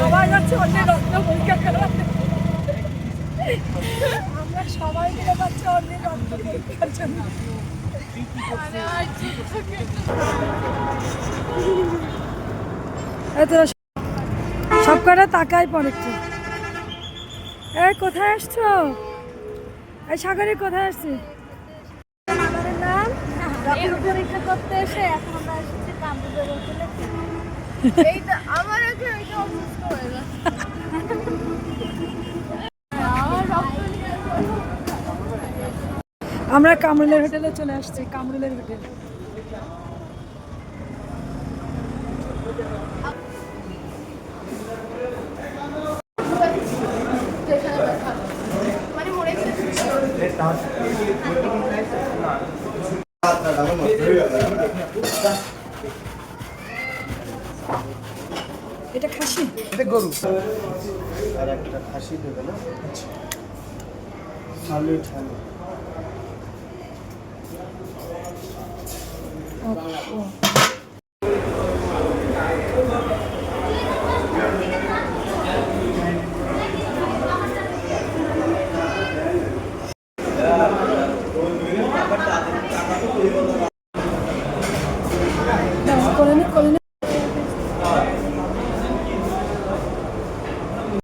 সবাই যাচ্ছে অন্যের রক্ত পরীক্ষা করাতে, আমরা সবাই মিলে যাচ্ছি অন্যের রক্ত পরীক্ষার জন্য। সব কটা তাকাই পর একটু। কোথায় আসছো? এই সাগরে কোথায় আসছি? আমাদের নাম রক্ত পরীক্ষা করতে এসে এখন আমরা এসেছি কামরুলের হোটেলে। এইটা আমার আগে এটা অসুস্থ হয়ে যাচ্ছে। আমরা কামরুলের হোটেলে চলে আসছি, কামরুলের হোটেল। এটা খাসি, এটা গরু আর একটা খাসি দেবে না। সামনে